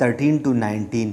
13 to 19,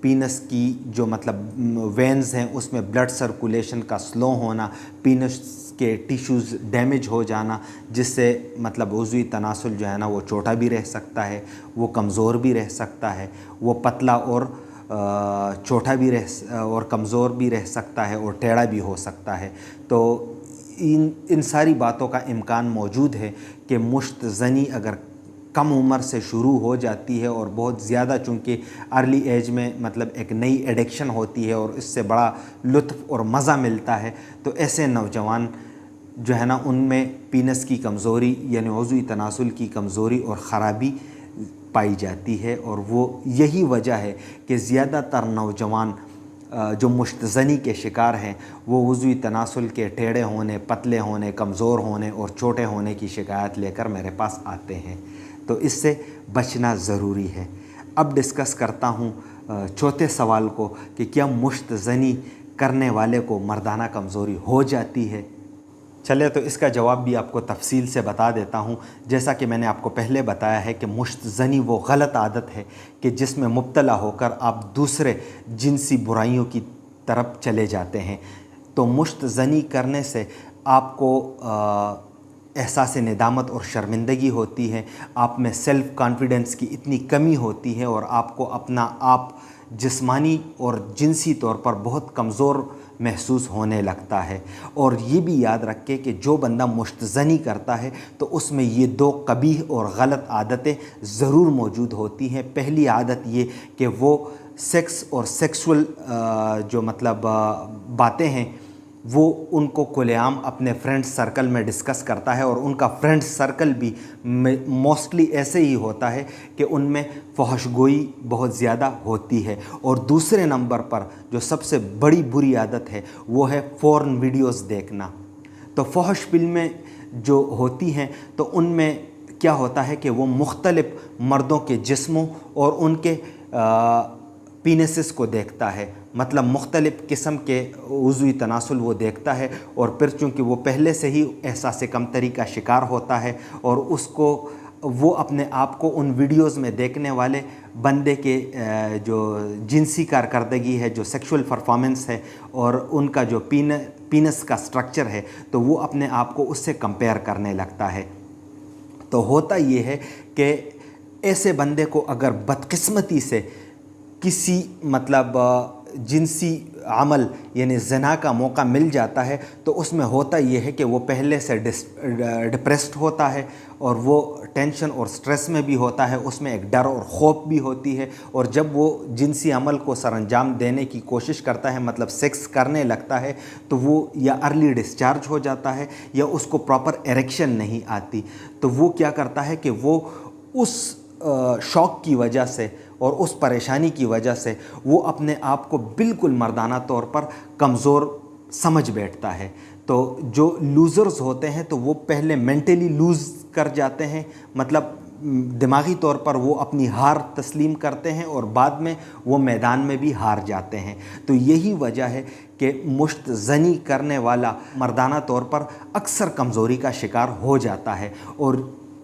پینس کی جو مطلب وینز ہیں اس میں بلڈ سرکولیشن کا سلو ہونا، پینس کے ٹیشوز ڈیمیج ہو جانا، جس سے مطلب عضوی تناسل جو ہے نا وہ چھوٹا بھی رہ سکتا ہے، وہ کمزور بھی رہ سکتا ہے، وہ پتلا اور چھوٹا بھی اور کمزور بھی رہ سکتا ہے، اور ٹیڑھا بھی ہو سکتا ہے۔ تو ان ساری باتوں کا امکان موجود ہے کہ مشت زنی اگر کم عمر سے شروع ہو جاتی ہے اور بہت زیادہ، چونکہ ارلی ایج میں مطلب ایک نئی ایڈکشن ہوتی ہے اور اس سے بڑا لطف اور مزہ ملتا ہے، تو ایسے نوجوان جو ہے نا ان میں پینس کی کمزوری یعنی عضوی تناسل کی کمزوری اور خرابی پائی جاتی ہے۔ اور وہ یہی وجہ ہے کہ زیادہ تر نوجوان جو مشت زنی کے شکار ہیں وہ عضوی تناسل کے ٹیڑھے ہونے، پتلے ہونے، کمزور ہونے اور چھوٹے ہونے کی شکایت لے کر میرے پاس آتے ہیں۔ تو اس سے بچنا ضروری ہے۔ اب ڈسکس کرتا ہوں چوتھے سوال کو کہ کیا مشت زنی کرنے والے کو مردانہ کمزوری ہو جاتی ہے؟ چلے تو اس کا جواب بھی آپ کو تفصیل سے بتا دیتا ہوں۔ جیسا کہ میں نے آپ کو پہلے بتایا ہے کہ مشت زنی وہ غلط عادت ہے کہ جس میں مبتلا ہو کر آپ دوسرے جنسی برائیوں کی طرف چلے جاتے ہیں۔ تو مشت زنی کرنے سے آپ کو احساس ندامت اور شرمندگی ہوتی ہے، آپ میں سیلف کانفیڈنس کی اتنی کمی ہوتی ہے اور آپ کو اپنا آپ جسمانی اور جنسی طور پر بہت کمزور محسوس ہونے لگتا ہے۔ اور یہ بھی یاد رکھے کہ جو بندہ مشت زنی کرتا ہے تو اس میں یہ دو قبیح اور غلط عادتیں ضرور موجود ہوتی ہیں۔ پہلی عادت یہ کہ وہ سیکس اور سیکسول جو مطلب باتیں ہیں وہ ان کو کھلے عام اپنے فرینڈ سرکل میں ڈسکس کرتا ہے، اور ان کا فرینڈ سرکل بھی موسٹلی ایسے ہی ہوتا ہے کہ ان میں فحش گوئی بہت زیادہ ہوتی ہے۔ اور دوسرے نمبر پر جو سب سے بڑی بری عادت ہے وہ ہے فورن ویڈیوز دیکھنا۔ تو فحش فلمیں جو ہوتی ہیں تو ان میں کیا ہوتا ہے کہ وہ مختلف مردوں کے جسموں اور ان کے پینسز کو دیکھتا ہے، مطلب مختلف قسم کے عضوی تناسل وہ دیکھتا ہے، اور پھر چونکہ وہ پہلے سے ہی احساس کمتری کا شکار ہوتا ہے اور اس کو وہ اپنے آپ کو ان ویڈیوز میں دیکھنے والے بندے کے جو جنسی کارکردگی ہے، جو سیکشول پرفارمنس ہے اور ان کا جو پینس کا سٹرکچر ہے، تو وہ اپنے آپ کو اس سے کمپیئر کرنے لگتا ہے۔ تو ہوتا یہ ہے کہ ایسے بندے کو اگر بدقسمتی سے کسی مطلب جنسی عمل یعنی زنا کا موقع مل جاتا ہے تو اس میں ہوتا یہ ہے کہ وہ پہلے سے ڈپریسڈ ہوتا ہے اور وہ ٹینشن اور سٹریس میں بھی ہوتا ہے، اس میں ایک ڈر اور خوف بھی ہوتی ہے، اور جب وہ جنسی عمل کو سر انجام دینے کی کوشش کرتا ہے مطلب سیکس کرنے لگتا ہے تو وہ یا ارلی ڈسچارج ہو جاتا ہے یا اس کو پراپر ایریکشن نہیں آتی۔ تو وہ کیا کرتا ہے کہ وہ اس شوق کی وجہ سے اور اس پریشانی کی وجہ سے وہ اپنے آپ کو بالکل مردانہ طور پر کمزور سمجھ بیٹھتا ہے۔ تو جو لوزرز ہوتے ہیں تو وہ پہلے مینٹلی لوز کر جاتے ہیں، مطلب دماغی طور پر وہ اپنی ہار تسلیم کرتے ہیں اور بعد میں وہ میدان میں بھی ہار جاتے ہیں۔ تو یہی وجہ ہے کہ مشت زنی کرنے والا مردانہ طور پر اکثر کمزوری کا شکار ہو جاتا ہے۔ اور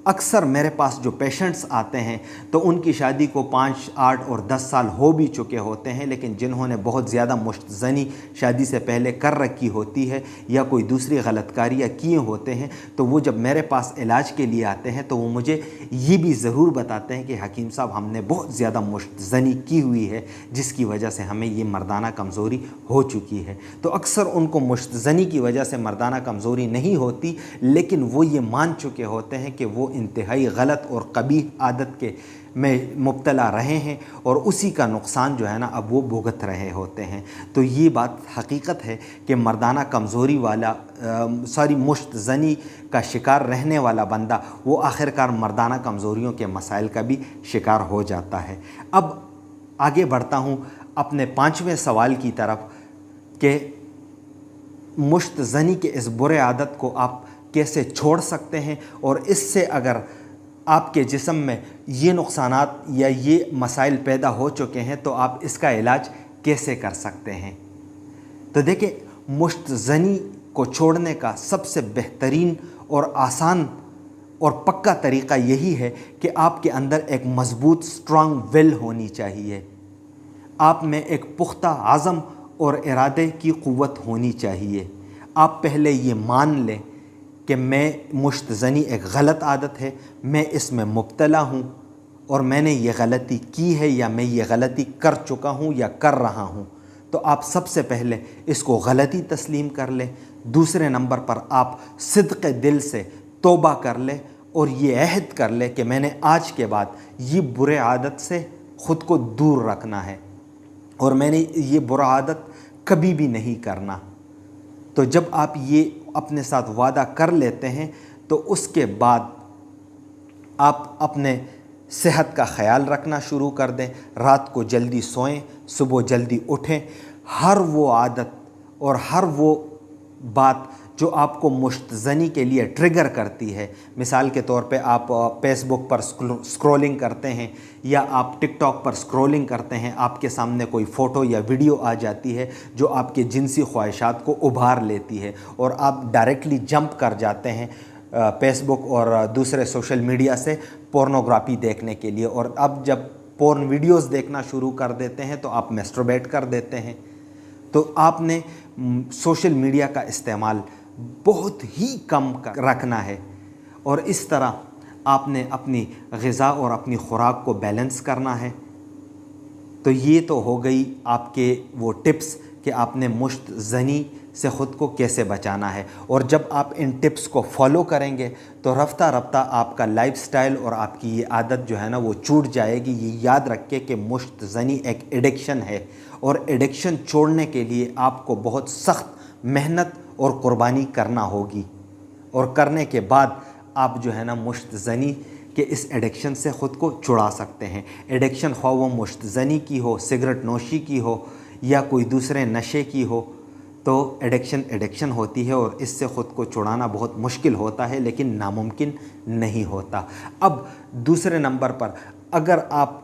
اکثر میرے پاس جو پیشنٹس آتے ہیں تو ان کی شادی کو 5، 8 اور 10 سال ہو بھی چکے ہوتے ہیں، لیکن جنہوں نے بہت زیادہ مشت زنی شادی سے پہلے کر رکھی ہوتی ہے یا کوئی دوسری غلط کاریاں کیے ہوتے ہیں، تو وہ جب میرے پاس علاج کے لیے آتے ہیں تو وہ مجھے یہ بھی ضرور بتاتے ہیں کہ حکیم صاحب ہم نے بہت زیادہ مشت زنی کی ہوئی ہے جس کی وجہ سے ہمیں یہ مردانہ کمزوری ہو چکی ہے۔ تو اکثر ان کو مشت زنی کی وجہ سے مردانہ کمزوری نہیں ہوتی، لیکن وہ یہ مان چکے ہوتے ہیں کہ وہ انتہائی غلط اور قبیح عادت کے میں مبتلا رہے ہیں اور اسی کا نقصان جو ہے نا اب وہ بھگت رہے ہوتے ہیں۔ تو یہ بات حقیقت ہے کہ مردانہ کمزوری والا مشت زنی کا شکار رہنے والا بندہ وہ آخرکار مردانہ کمزوریوں کے مسائل کا بھی شکار ہو جاتا ہے۔ اب آگے بڑھتا ہوں اپنے 5ویں سوال کی طرف کہ مشت زنی کے اس برے عادت کو آپ کیسے چھوڑ سکتے ہیں، اور اس سے اگر آپ کے جسم میں یہ نقصانات یا یہ مسائل پیدا ہو چکے ہیں تو آپ اس کا علاج کیسے کر سکتے ہیں۔ تو دیکھیں، مشت زنی کو چھوڑنے کا سب سے بہترین اور آسان اور پکا طریقہ یہی ہے کہ آپ کے اندر ایک مضبوط اسٹرانگ ول ہونی چاہیے۔ آپ میں ایک پختہ عزم اور ارادے کی قوت ہونی چاہیے۔ آپ پہلے یہ مان لیں کہ میں مشت زنی ایک غلط عادت ہے، میں اس میں مبتلا ہوں اور میں نے یہ غلطی کی ہے یا میں یہ غلطی کر چکا ہوں یا کر رہا ہوں۔ تو آپ سب سے پہلے اس کو غلطی تسلیم کر لیں۔ دوسرے نمبر پر آپ صدق دل سے توبہ کر لیں اور یہ عہد کر لیں کہ میں نے آج کے بعد یہ برے عادت سے خود کو دور رکھنا ہے اور میں نے یہ برا عادت کبھی بھی نہیں کرنا۔ تو جب آپ یہ اپنے ساتھ وعدہ کر لیتے ہیں تو اس کے بعد آپ اپنے صحت کا خیال رکھنا شروع کر دیں، رات کو جلدی سوئیں، صبح جلدی اٹھیں۔ ہر وہ عادت اور ہر وہ بات جو آپ کو مشت زنی کے لیے ٹریگر کرتی ہے، مثال کے طور پہ آپ فیس بک پر سکرولنگ کرتے ہیں یا آپ ٹک ٹاک پر سکرولنگ کرتے ہیں، آپ کے سامنے کوئی فوٹو یا ویڈیو آ جاتی ہے جو آپ کے جنسی خواہشات کو ابھار لیتی ہے اور آپ ڈائریکٹلی جمپ کر جاتے ہیں فیس بک اور دوسرے سوشل میڈیا سے پورنوگرافی دیکھنے کے لیے، اور اب جب پورن ویڈیوز دیکھنا شروع کر دیتے ہیں تو آپ میسٹربیٹ کر دیتے ہیں۔ تو آپ نے سوشل میڈیا کا استعمال بہت ہی کم رکھنا ہے اور اس طرح آپ نے اپنی غذا اور اپنی خوراک کو بیلنس کرنا ہے۔ تو یہ تو ہو گئی آپ کے وہ ٹپس کہ آپ نے مشت زنی سے خود کو کیسے بچانا ہے، اور جب آپ ان ٹپس کو فالو کریں گے تو رفتہ رفتہ آپ کا لائف سٹائل اور آپ کی یہ عادت جو ہے نا وہ چھوٹ جائے گی۔ یہ یاد رکھیں کہ مشت زنی ایک ایڈکشن ہے اور ایڈکشن چھوڑنے کے لیے آپ کو بہت سخت محنت اور قربانی کرنا ہوگی، اور کرنے کے بعد آپ جو ہے نا مشت زنی کہ اس ایڈکشن سے خود کو چھڑا سکتے ہیں۔ ایڈکشن خواہ وہ مشت زنی کی ہو، سگریٹ نوشی کی ہو یا کوئی دوسرے نشے کی ہو، تو ایڈکشن ہوتی ہے اور اس سے خود کو چھڑانا بہت مشکل ہوتا ہے لیکن ناممکن نہیں ہوتا۔ اب دوسرے نمبر پر اگر آپ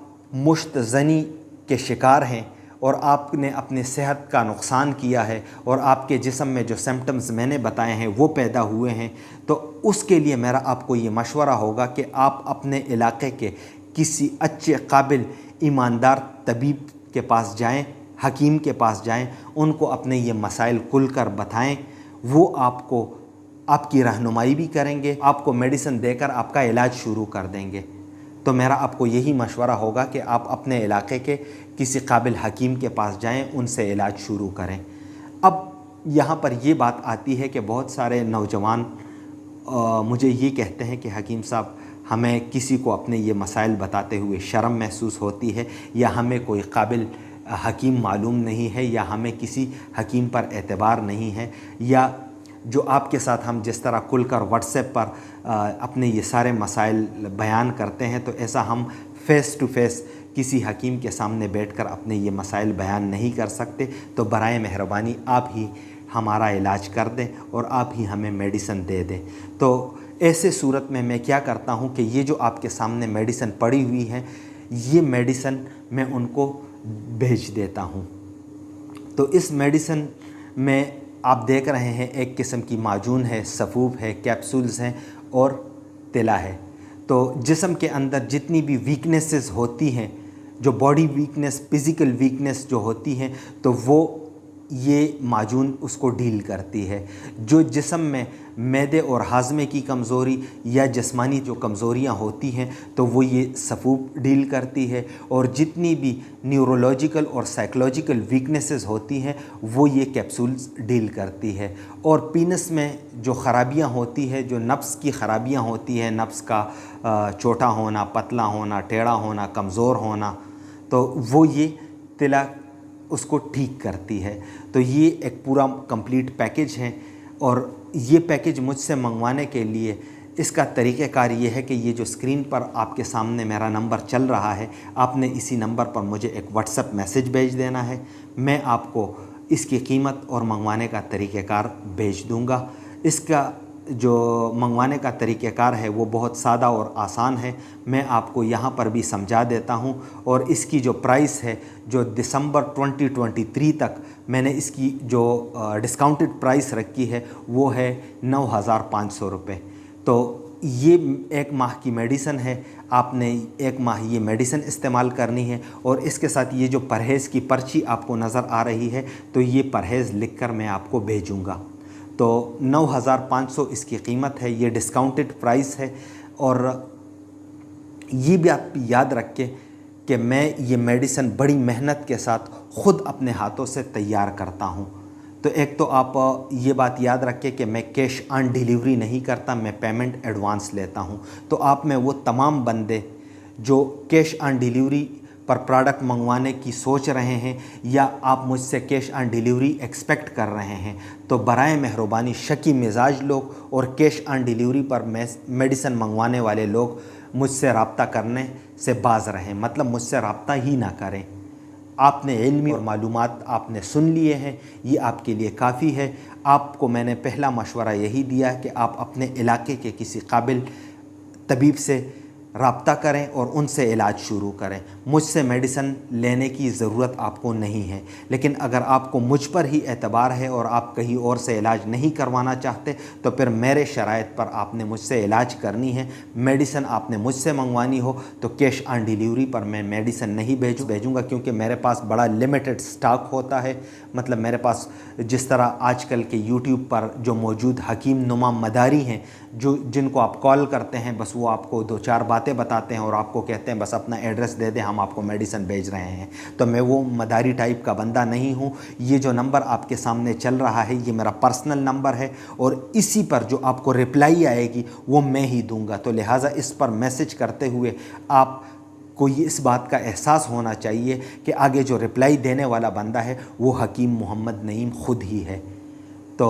مشت زنی کے شکار ہیں اور آپ نے اپنی صحت کا نقصان کیا ہے اور آپ کے جسم میں جو سمپٹمز میں نے بتائے ہیں وہ پیدا ہوئے ہیں، تو اس کے لیے میرا آپ کو یہ مشورہ ہوگا کہ آپ اپنے علاقے کے کسی اچھے قابل ایماندار طبیب کے پاس جائیں، حکیم کے پاس جائیں، ان کو اپنے یہ مسائل کھل کر بتائیں۔ وہ آپ کو آپ کی رہنمائی بھی کریں گے، آپ کو میڈیسن دے کر آپ کا علاج شروع کر دیں گے۔ تو میرا آپ کو یہی مشورہ ہوگا کہ آپ اپنے علاقے کے کسی قابل حکیم کے پاس جائیں، ان سے علاج شروع کریں۔ اب یہاں پر یہ بات آتی ہے کہ بہت سارے نوجوان مجھے یہ کہتے ہیں کہ حکیم صاحب ہمیں کسی کو اپنے یہ مسائل بتاتے ہوئے شرم محسوس ہوتی ہے، یا ہمیں کوئی قابل حکیم معلوم نہیں ہے، یا ہمیں کسی حکیم پر اعتبار نہیں ہے، یا جو آپ کے ساتھ ہم جس طرح کھل کر واٹس ایپ پر اپنے یہ سارے مسائل بیان کرتے ہیں تو ایسا ہم فیس ٹو فیس کسی حکیم کے سامنے بیٹھ کر اپنے یہ مسائل بیان نہیں کر سکتے۔ تو برائے مہربانی آپ ہی ہمارا علاج کر دیں اور آپ ہی ہمیں میڈیسن دے دیں۔ تو ایسے صورت میں کیا کرتا ہوں کہ یہ جو آپ کے سامنے میڈیسن پڑی ہوئی ہے، یہ میڈیسن میں ان کو بھیج دیتا ہوں۔ تو اس میڈیسن میں آپ دیکھ رہے ہیں ایک قسم کی معجون ہے، سفوف ہے، کیپسولز ہیں اور تلا ہے۔ تو جسم کے اندر جتنی بھی ویکنیسز ہوتی ہیں، جو باڈی ویکنیس، فزیکل ویکنیس جو ہوتی ہیں، تو وہ یہ معجون اس کو ڈیل کرتی ہے۔ جو جسم میں معدے اور ہاضمے کی کمزوری یا جسمانی جو کمزوریاں ہوتی ہیں تو وہ یہ سفوف ڈیل کرتی ہے، اور جتنی بھی نیورولوجیکل اور سائیکلوجیکل ویکنیسز ہوتی ہیں وہ یہ کیپسولز ڈیل کرتی ہے۔ اور پینس میں جو خرابیاں ہوتی ہے، جو نفس کی خرابیاں ہوتی ہیں، نفس کا چھوٹا ہونا، پتلا ہونا، ٹیڑھا ہونا، کمزور ہونا، تو وہ یہ تلا اس کو ٹھیک کرتی ہے۔ تو یہ ایک پورا کمپلیٹ پیکج ہے، اور یہ پیکج مجھ سے منگوانے کے لیے اس کا طریقہ کار یہ ہے کہ یہ جو اسکرین پر آپ کے سامنے میرا نمبر چل رہا ہے، آپ نے اسی نمبر پر مجھے ایک واٹس ایپ میسج بھیج دینا ہے، میں آپ کو اس کی قیمت اور منگوانے کا طریقہ کار بھیج دوں گا۔ اس کا جو منگوانے کا طریقہ کار ہے وہ بہت سادہ اور آسان ہے، میں آپ کو یہاں پر بھی سمجھا دیتا ہوں۔ اور اس کی جو پرائس ہے، جو دسمبر 2023 تک میں نے اس کی جو ڈسکاؤنٹڈ پرائس رکھی ہے وہ ہے 9,500 روپے۔ تو یہ 1 ماہ کی میڈیسن ہے، آپ نے 1 ماہ یہ میڈیسن استعمال کرنی ہے، اور اس کے ساتھ یہ جو پرہیز کی پرچی آپ کو نظر آ رہی ہے تو یہ پرہیز لکھ کر میں آپ کو بھیجوں گا۔ تو 9,500 اس کی قیمت ہے، یہ ڈسکاؤنٹڈ پرائس ہے۔ اور یہ بھی آپ یاد رکھیں کہ میں یہ میڈیسن بڑی محنت کے ساتھ خود اپنے ہاتھوں سے تیار کرتا ہوں۔ تو ایک تو آپ یہ بات یاد رکھیں کہ میں کیش آن ڈیلیوری نہیں کرتا، میں پیمنٹ ایڈوانس لیتا ہوں۔ تو آپ میں وہ تمام بندے جو کیش آن ڈیلیوری پر پروڈکٹ منگوانے کی سوچ رہے ہیں یا آپ مجھ سے کیش آن ڈیلیوری ایکسپیکٹ کر رہے ہیں، تو برائے مہربانی شکی مزاج لوگ اور کیش آن ڈیلیوری پر میڈیسن منگوانے والے لوگ مجھ سے رابطہ کرنے سے باز رہیں، مطلب مجھ سے رابطہ ہی نہ کریں۔ آپ نے علمی اور معلومات آپ نے سن لیے ہیں، یہ آپ کے لیے کافی ہے۔ آپ کو میں نے پہلا مشورہ یہی دیا کہ آپ اپنے علاقے کے کسی قابل طبیب سے رابطہ کریں اور ان سے علاج شروع کریں۔ مجھ سے میڈیسن لینے کی ضرورت آپ کو نہیں ہے، لیکن اگر آپ کو مجھ پر ہی اعتبار ہے اور آپ کہیں اور سے علاج نہیں کروانا چاہتے تو پھر میرے شرائط پر آپ نے مجھ سے علاج کرنی ہے۔ میڈیسن آپ نے مجھ سے منگوانی ہو تو کیش آن ڈیلیوری پر میں میڈیسن نہیں بھیجوں گا، کیونکہ میرے پاس بڑا لمیٹڈ سٹاک ہوتا ہے۔ مطلب میرے پاس جس طرح آج کل کے یوٹیوب پر جو موجود حکیم نما مداری ہیں، جن کو آپ کال کرتے ہیں، بس وہ آپ کو 2-4 باتیں بتاتے ہیں اور آپ کو کہتے ہیں بس اپنا ایڈریس دے دیں، ہم آپ کو میڈیسن بھیج رہے ہیں۔ تو میں وہ مداری ٹائپ کا بندہ نہیں ہوں۔ یہ جو نمبر آپ کے سامنے چل رہا ہے یہ میرا پرسنل نمبر ہے، اور اسی پر جو آپ کو رپلائی آئے گی وہ میں ہی دوں گا۔ تو لہٰذا اس پر میسج کرتے ہوئے آپ کو یہ اس بات کا احساس ہونا چاہیے کہ آگے جو رپلائی دینے والا بندہ ہے وہ حکیم محمد نعیم خود ہی ہے۔ تو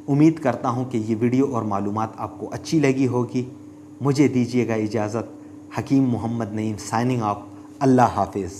امید کرتا ہوں کہ یہ ویڈیو اور معلومات آپ کو اچھی لگی ہوگی۔ مجھے دیجیے گا اجازت۔ حکیم محمد نعیم سائننگ آف۔ اللہ حافظ۔